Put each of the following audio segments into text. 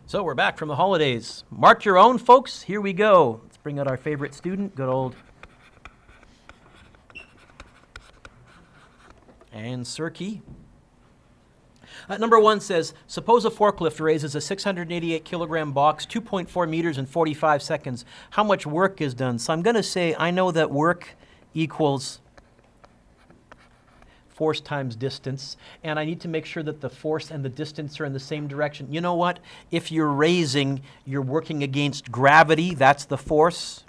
So we're back from the holidays. Mark your own, folks. Here we go. Let's bring out our favorite student, good old Ann Surkey. Number 1 says, suppose a forklift raises a 688 kilogram box 2.4 meters in 45 seconds. How much work is done? So I'm going to say I know that work equals force times distance, and I need to make sure that the force and the distance are in the same direction. You know what? If you're raising, you're working against gravity. That's the force.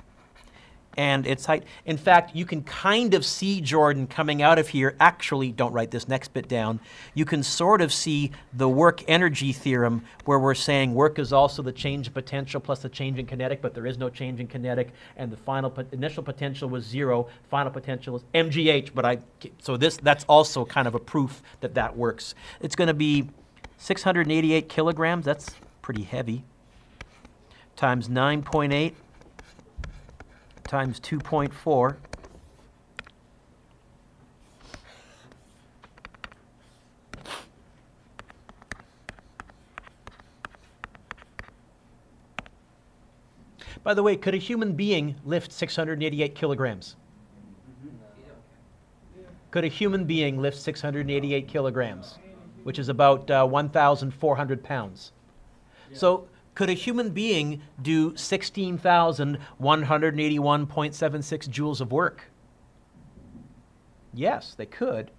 And its height. In fact, you can kind of see, Jordan, coming out of here. Actually, don't write this next bit down. You can sort of see the work energy theorem where we're saying work is also the change in potential plus the change in kinetic, but there is no change in kinetic, and the final initial potential was 0. Final potential is mgh, so that's also kind of a proof that that works. It's going to be 688 kilograms. That's pretty heavy. Times 9.8. times 2.4. By the way, could a human being lift 688 kilograms? Could a human being lift 688 kilograms, which is about 1,400 pounds? So could a human being do 16,181.76 joules of work? Yes, they could.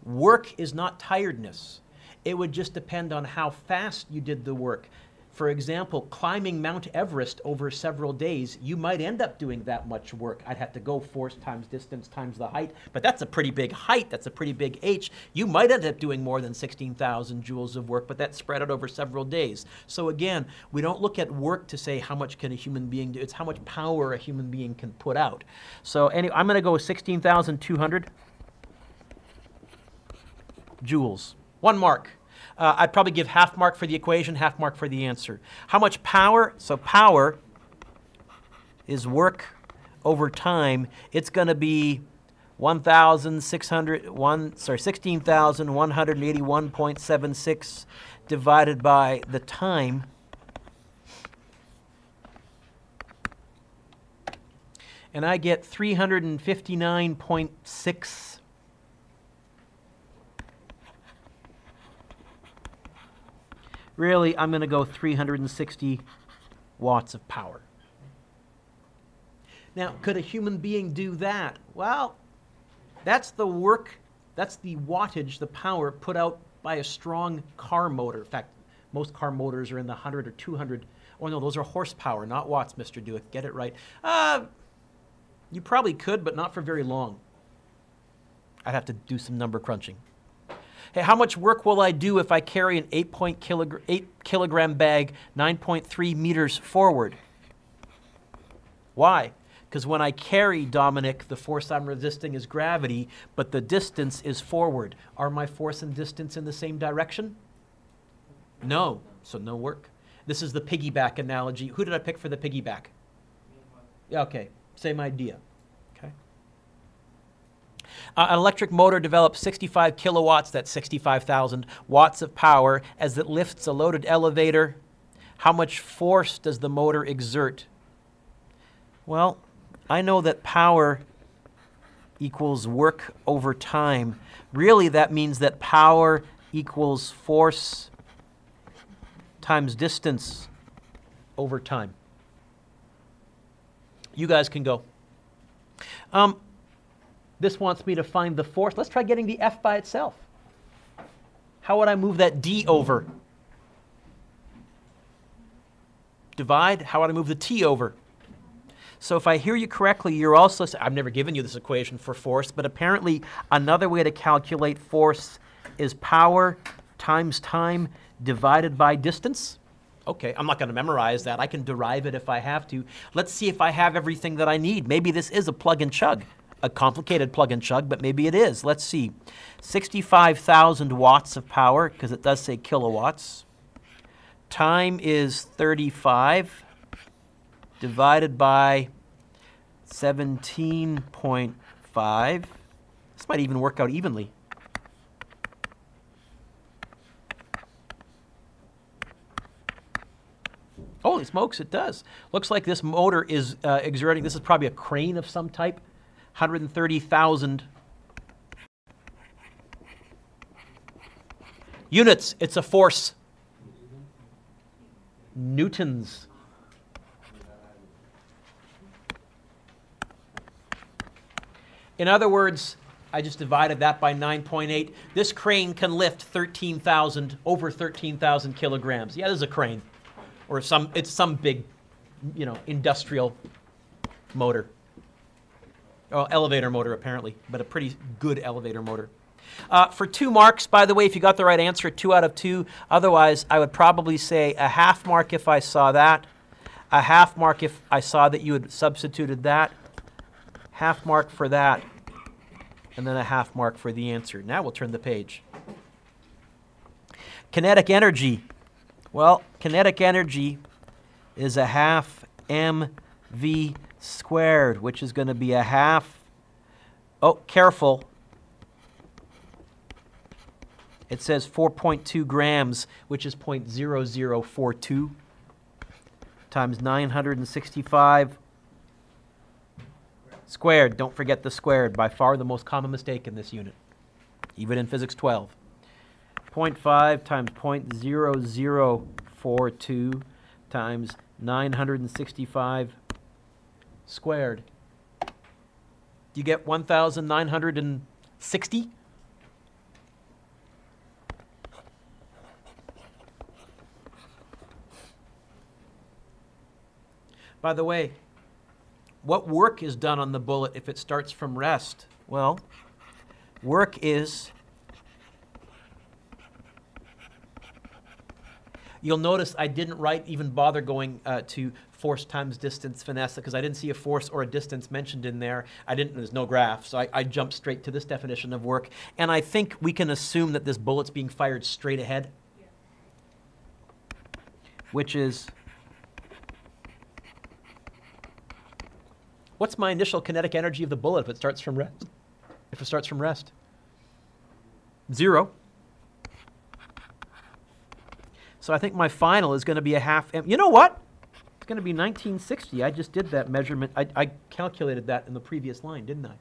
Work is not tiredness. It would just depend on how fast you did the work. For example, climbing Mount Everest over several days, you might end up doing that much work. I'd have to go force times distance times the height, but that's a pretty big height. That's a pretty big H. You might end up doing more than 16,000 joules of work, but that's spread out over several days. So again, we don't look at work to say how much can a human being do. It's how much power a human being can put out. So anyway, I'm going to go with 16,200 joules. 1 mark. I'd probably give half mark for the equation, half mark for the answer. How much power? So power is work over time. It's going to be 16,181.76 divided by the time. And I get 359.6. Really, I'm going to go 360 watts of power. Now, could a human being do that? Well, that's the work, that's the wattage, the power put out by a strong car motor. In fact, most car motors are in the 100 or 200. Oh, no, those are horsepower, not watts, Mr. Dueck. Get it right. You probably could, but not for very long. I'd have to do some number crunching. Hey, how much work will I do if I carry an 8 kilogram bag 9.3 meters forward? Why? Because when I carry, Dominic, the force I'm resisting is gravity, but the distance is forward. Are my force and distance in the same direction? No, so no work. This is the piggyback analogy. Who did I pick for the piggyback? Yeah, okay, same idea. An electric motor develops 65 kilowatts, that's 65,000 watts of power, as it lifts a loaded elevator. How much force does the motor exert? Well, I know that power equals work over time. Really, that means that power equals force times distance over time. You guys can go. This wants me to find the force. Let's try getting the F by itself. How would I move that D over? Divide. How would I move the T over? So if I hear you correctly, you're also saying, I've never given you this equation for force, but apparently another way to calculate force is power times time divided by distance. Okay, I'm not going to memorize that. I can derive it if I have to. Let's see if I have everything that I need. Maybe this is a plug and chug. A complicated plug and chug, but maybe it is. Let's see. 65,000 watts of power, because it does say kilowatts. Time is 35 divided by 17.5. This might even work out evenly. Holy smokes, it does. Looks like this motor is exerting, this is probably a crane of some type, 130,000 units. It's a force. Newtons. In other words, I just divided that by 9.8. This crane can lift over 13,000 kilograms. Yeah, this is a crane. Or it's some big, industrial motor. Oh, elevator motor, apparently, but a pretty good elevator motor. For 2 marks, by the way, if you got the right answer, 2 out of 2. Otherwise, I would probably say a half mark if I saw that. A half mark if I saw that you had substituted that. Half mark for that. And then a half mark for the answer. Now we'll turn the page. Kinetic energy. Well, kinetic energy is a half mv squared, which is going to be a half. Oh, careful. It says 4.2 grams, which is 0.0042 times 965 squared. Don't forget the squared, by far the most common mistake in this unit, even in Physics 12. 0.5 times 0.0042 times 965 squared. Do you get 1,960? By the way, what work is done on the bullet if it starts from rest? Well, work is, you'll notice I didn't even bother going to force times distance finesse, because I didn't see a force or a distance mentioned in there. There's no graph, so I jumped straight to this definition of work. And I think we can assume that this bullet's being fired straight ahead, which is, what's my initial kinetic energy of the bullet if it starts from rest? If it starts from rest? 0. So I think my final is going to be a half m. You know what? It's going to be 1960. I just did that measurement. I calculated that in the previous line, didn't I?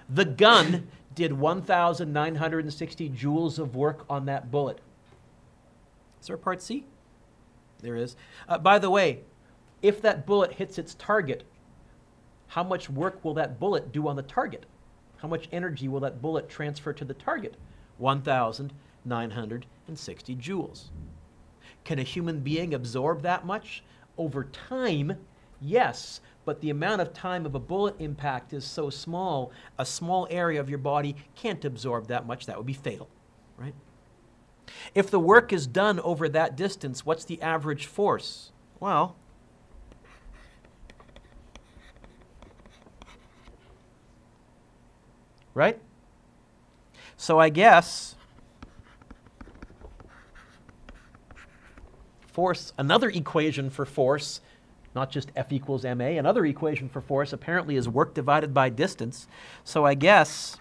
The gun did 1,960 joules of work on that bullet. Is there a part C? There is. By the way, if that bullet hits its target, how much work will that bullet do on the target? How much energy will that bullet transfer to the target? 1,960 joules. Can a human being absorb that much? Over time, yes, but the amount of time of a bullet impact is so small, a small area of your body can't absorb that much. That would be fatal, right? If the work is done over that distance, what's the average force? Well, right? So I guess force, another equation for force, not just F equals ma, another equation for force apparently is work divided by distance. So I guess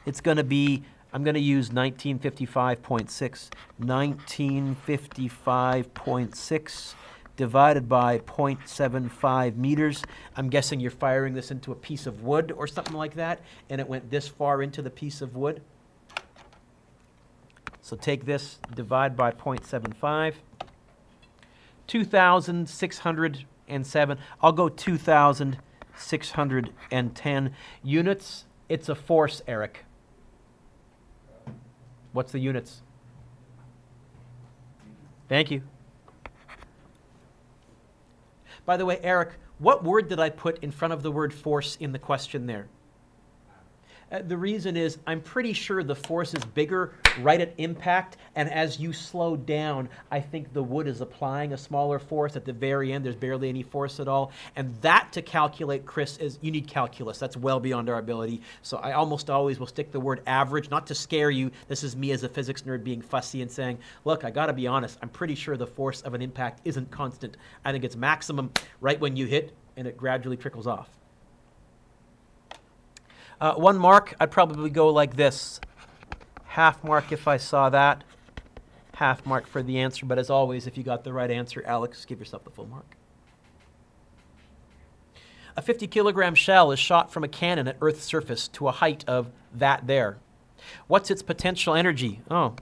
it's going to be, I'm going to use 1955.6. 1955.6 divided by 0.75 meters. I'm guessing you're firing this into a piece of wood or something like that, and it went this far into the piece of wood. So take this, divide by 0.75. 2,607. I'll go 2,610 units. It's a force, Eric. What's the units? Thank you. By the way, Eric, what word did I put in front of the word force in the question there? The reason is I'm pretty sure the force is bigger right at impact, and as you slow down, I think the wood is applying a smaller force. At the very end, there's barely any force at all. And that to calculate, Chris, is you need calculus. That's well beyond our ability. So I almost always will stick the word average, not to scare you. This is me as a physics nerd being fussy and saying, look, I got to be honest. I'm pretty sure the force of an impact isn't constant. I think it's maximum right when you hit, and it gradually trickles off. 1 mark, I'd probably go like this. Half mark if I saw that. half mark for the answer. But as always, if you got the right answer, Alex, give yourself the full mark. A 50-kilogram shell is shot from a cannon at Earth's surface to a height of that there. What's its potential energy? Oh.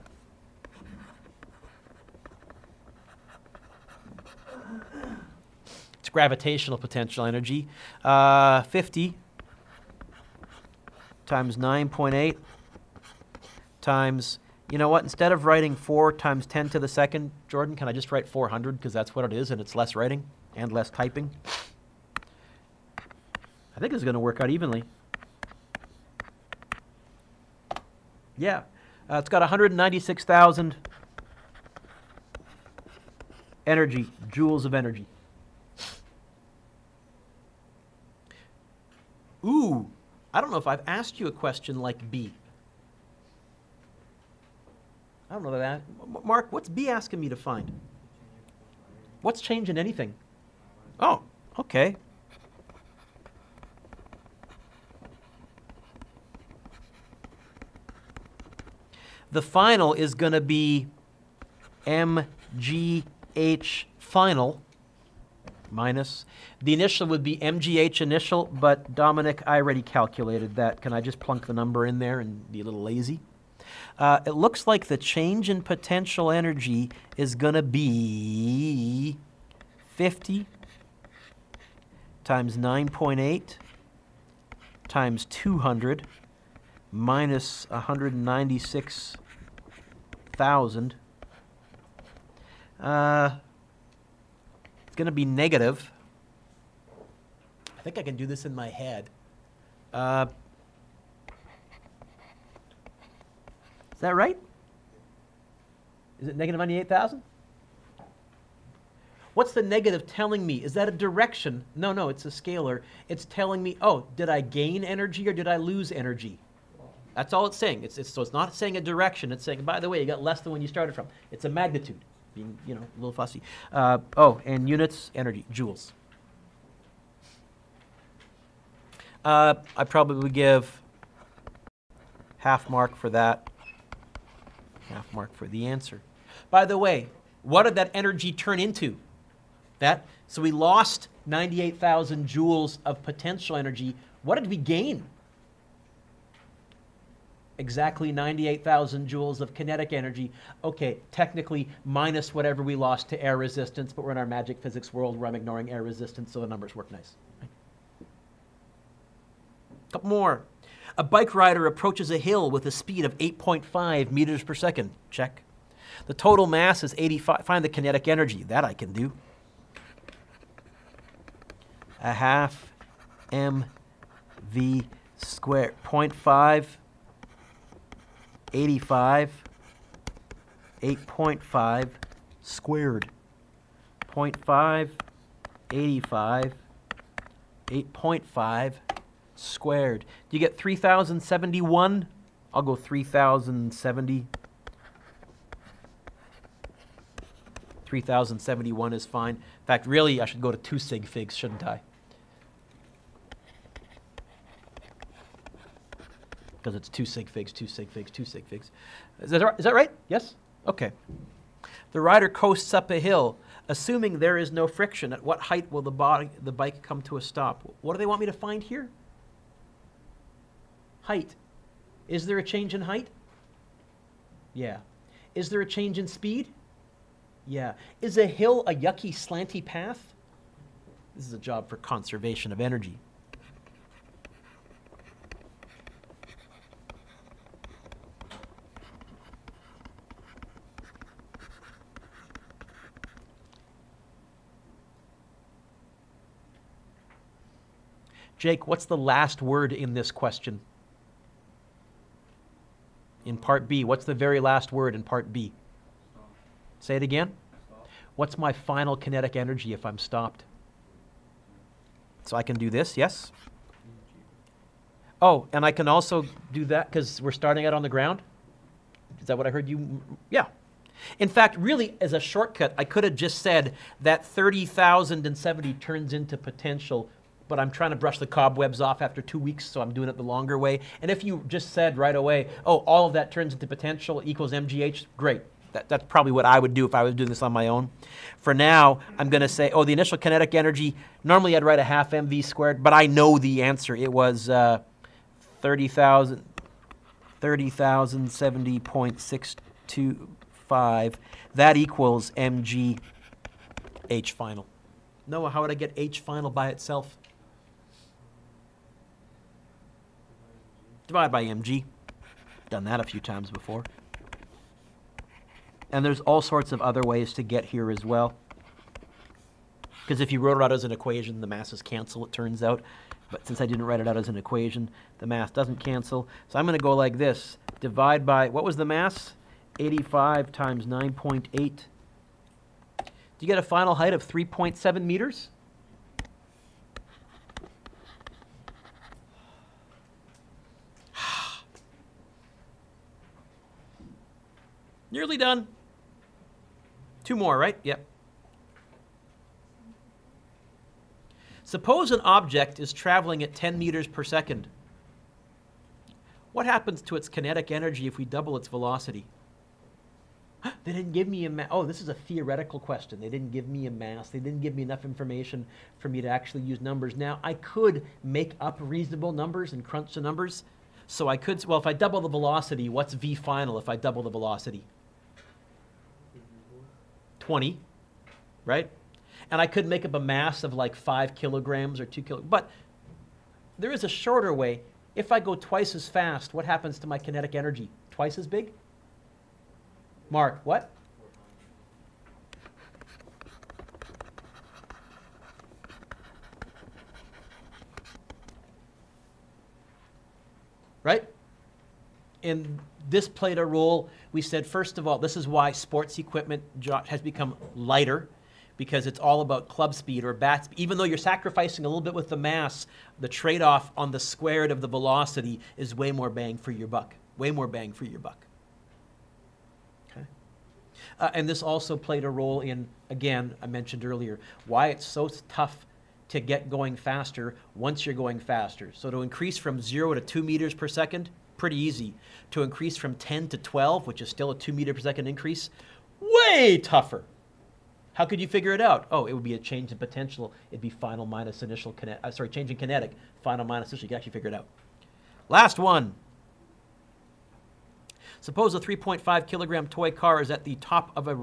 It's gravitational potential energy. 50 times 9.8 times, you know what, instead of writing 4 times 10 to the second, Jordan, can I just write 400 because that's what it is and it's less writing and less typing? I think this is going to work out evenly. Yeah, it's got 196,000 energy, joules of energy. Ooh, I don't know if I've asked you a question like B. I don't know that. Mark, what's B asking me to find? What's changing anything? Oh, okay. The final is going to be MGH final minus. The initial would be MGH initial, but Dominic, I already calculated that. Can I just plunk the number in there and be a little lazy? It looks like the change in potential energy is going to be 50 times 9.8 times 200 minus 196,000. It's going to be negative. I think I can do this in my head. Is that right? Is it negative 98,000? What's the negative telling me? Is that a direction? No, no, it's a scalar. It's telling me, oh, did I gain energy or did I lose energy? That's all it's saying. So it's not saying a direction. It's saying, by the way, you got less than when you started from. It's a magnitude, being, you know, a little fussy. Oh, and units, energy, joules. I probably would give half mark for that. Half mark for the answer. By the way, what did that energy turn into? So we lost 98,000 joules of potential energy. What did we gain? Exactly 98,000 joules of kinetic energy. Okay, technically minus whatever we lost to air resistance, but we're in our magic physics world where I'm ignoring air resistance, so the numbers work nice. Right? Couple more. A bike rider approaches a hill with a speed of 8.5 meters per second. Check. The total mass is 85. Find the kinetic energy. That I can do. A half mv squared. 0.5, 85, 8.5 squared. 0.5, 85, 8.5 squared. Do you get 3,071? I'll go 3,070. 3,071 is fine. In fact, really, I should go to 2 sig figs, shouldn't I? Because it's 2 sig figs, 2 sig figs, 2 sig figs. Is that right? Yes? Okay. The rider coasts up a hill. Assuming there is no friction, at what height will the bike come to a stop? What do they want me to find here? Height. Is there a change in height? Yeah. Is there a change in speed? Yeah. Is a hill a yucky, slanty path? This is a job for conservation of energy. Jake, what's the last word in this question? In part B, what's the very last word in part B? Stop. Say it again. Stop. What's my final kinetic energy if I'm stopped? So I can do this, yes? Oh, and I can also do that because we're starting out on the ground? Is that what I heard you? Yeah. In fact, really, as a shortcut, I could have just said that 30,070 turns into potential, but I'm trying to brush the cobwebs off after 2 weeks, so I'm doing it the longer way. And if you just said right away, oh, all of that turns into potential equals MGH, great. That's probably what I would do if I was doing this on my own. For now, I'm going to say, the initial kinetic energy, normally I'd write a half mv squared, but I know the answer. It was 30,070.625. That equals mg h final. Noah, how would I get h final by itself? Divide by mg. Done that a few times before. And there's all sorts of other ways to get here as well. Because if you wrote it out as an equation, the masses cancel, it turns out. But since I didn't write it out as an equation, the mass doesn't cancel. So I'm going to go like this. Divide by, what was the mass? 85 times 9.8. Do you get a final height of 3.7 meters? Nearly done. 2 more, right? Yep. Suppose an object is traveling at 10 meters per second. What happens to its kinetic energy if we double its velocity? They didn't give me a mass. Oh, this is a theoretical question. They didn't give me a mass. They didn't give me enough information for me to actually use numbers. Now, I could make up reasonable numbers and crunch the numbers. So I could, well, if I double the velocity, what's v final if I double the velocity? 20, right? And I could make up a mass of like 5 kilograms or 2 kilograms. But there is a shorter way. If I go twice as fast, what happens to my kinetic energy? Twice as big? Mark, what? Right? And this played a role. We said, first of all, this is why sports equipment has become lighter, because it's all about club speed or bat speed. Even though you're sacrificing a little bit with the mass, the trade-off on the squared of the velocity is way more bang for your buck. Way more bang for your buck. Okay? And this also played a role in, again, I mentioned earlier, why it's so tough to get going faster once you're going faster. So to increase from 0 to 2 meters per second, pretty easy. To increase from 10 to 12, which is still a 2 meter per second increase, way tougher. How could you figure it out? Oh, it would be a change in potential. It'd be final minus initial kinetic, change in kinetic, final minus initial. You can actually figure it out. Last one. Suppose a 3.5 kilogram toy car is at the top of a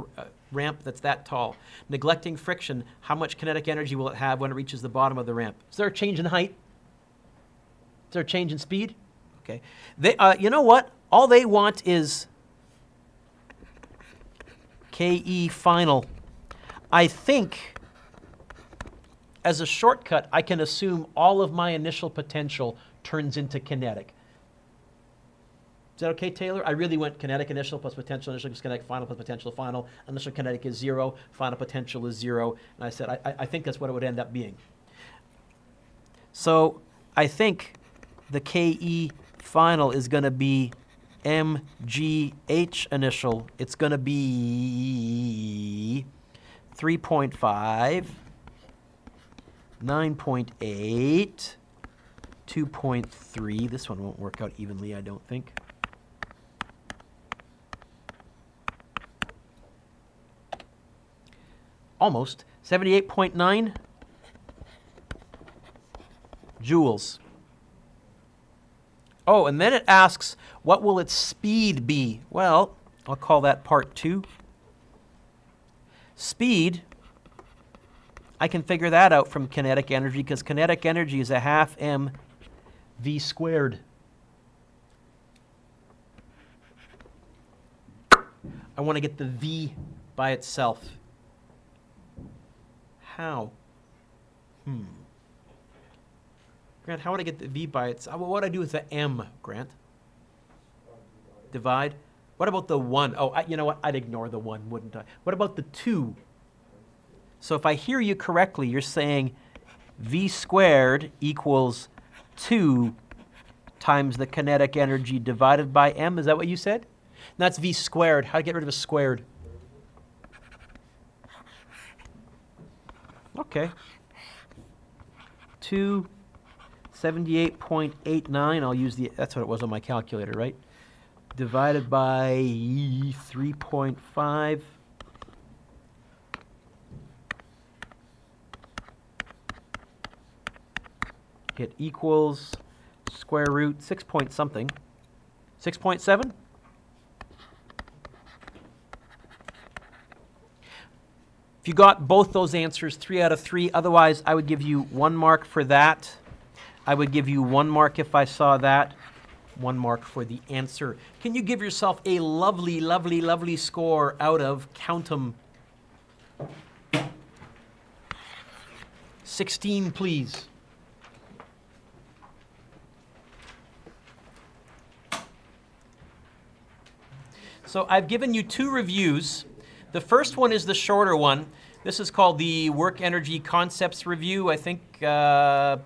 ramp that's that tall. Neglecting friction, how much kinetic energy will it have when it reaches the bottom of the ramp? Is there a change in height? Is there a change in speed? Okay. You know what? All they want is KE final. I think, as a shortcut, I can assume all of my initial potential turns into kinetic. Is that okay, Taylor? I really went kinetic initial plus potential initial plus kinetic final plus potential final. Initial kinetic is 0, final potential is 0. And I said, I think that's what it would end up being. So I think the KE final is going to be MGH initial. It's going to be 3.5, 9.8, 2.3. This one won't work out evenly, I don't think. Almost. 78.9 joules. Oh, and then it asks, what will its speed be? Well, I'll call that part 2. Speed, I can figure that out from kinetic energy, because kinetic energy is a half m v squared. I want to get the v by itself. How? Grant, how would I get the v by itself? What would I do with the m, Grant? Divide. What about the 1? Oh, you know what? I'd ignore the 1, wouldn't I? What about the 2? So if I hear you correctly, you're saying v squared equals 2 times the kinetic energy divided by m. Is that what you said? And that's v squared. How do I get rid of a squared? Okay. 278.89. I'll use that's what it was on my calculator, right? divided by 3.5. It equals square root 6 point something. 6.7? If you got both those answers, 3 out of 3, otherwise I would give you 1 mark for that. I would give you 1 mark if I saw that. 1 mark for the answer. Can you give yourself a lovely, lovely, lovely score out of, count 'em, 16, please? So I've given you 2 reviews. The first one is the shorter one. This is called the Work Energy Concepts Review. I think I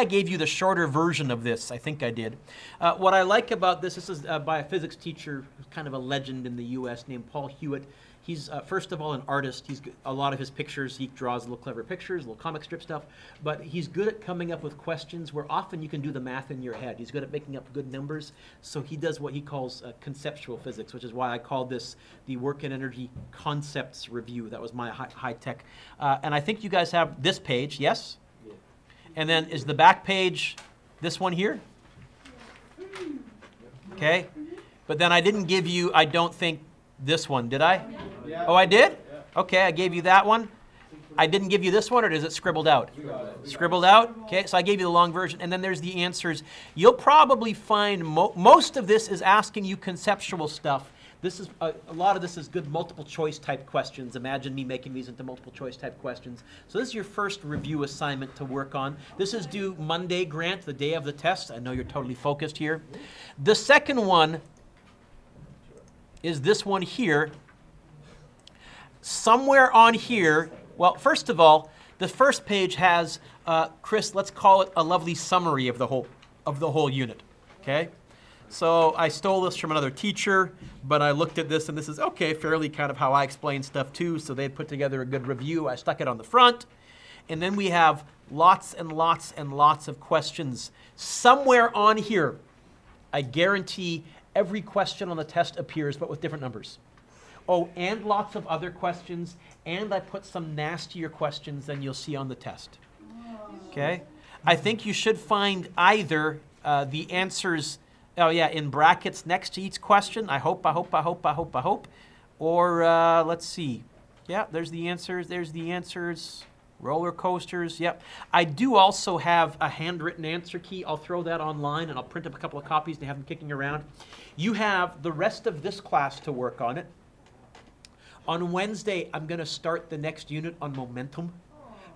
gave you the shorter version of this. I think I did. What I like about this is by a physics teacher who's kind of a legend in the U.S. named Paul Hewitt. He's, first of all, an artist. A lot of his pictures, he draws little clever pictures, little comic strip stuff. But he's good at coming up with questions where often you can do the math in your head. He's good at making up good numbers. So he does what he calls conceptual physics, which is why I called this the Work and Energy Concepts Review. That was my high tech. And I think you guys have this page, yes? Yeah. And then is the back page this one here? Okay. But then I didn't give you, I don't think, this one, did I? Yeah. Oh, I did? Yeah. Okay, I gave you that one. I didn't give you this one, or is it scribbled out? Scribbled out? Okay, so I gave you the long version, and then there's the answers. You'll probably find most of this is asking you conceptual stuff. This is a lot of this is good multiple choice type questions. Imagine me making these into multiple choice type questions. So this is your first review assignment to work on. This is due Monday, Grant, the day of the test. I know you're totally focused here. The second one is this one here. Somewhere on here, well, first of all, the first page has, Chris, let's call it a lovely summary of the whole unit, okay? So I stole this from another teacher, but I looked at this and this is, okay, fairly kind of how I explain stuff too, so they put together a good review. I stuck it on the front, and then we have lots and lots and lots of questions. Somewhere on here, I guarantee every question on the test appears, but with different numbers. Oh, and lots of other questions, and I put some nastier questions than you'll see on the test. Okay? I think you should find either the answers, oh yeah, in brackets next to each question. I hope. Or let's see. Yeah, there's the answers. Roller coasters, yep. I do also have a handwritten answer key. I'll throw that online, and I'll print up a couple of copies and have them kicking around. You have the rest of this class to work on it. On Wednesday, I'm going to start the next unit on momentum.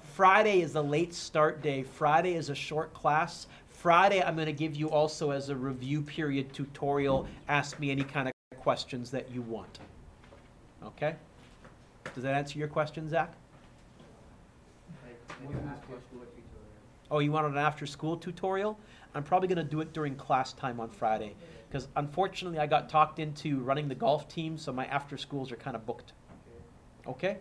Friday is a late start day. Friday is a short class. Friday, I'm going to give you also as a review period tutorial, ask me any kind of questions that you want. Okay? Does that answer your question, Zach? Oh, you wanted an after-school tutorial? I'm probably going to do it during class time on Friday, because unfortunately I got talked into running the golf team, so my after-schools are kind of booked. Okay?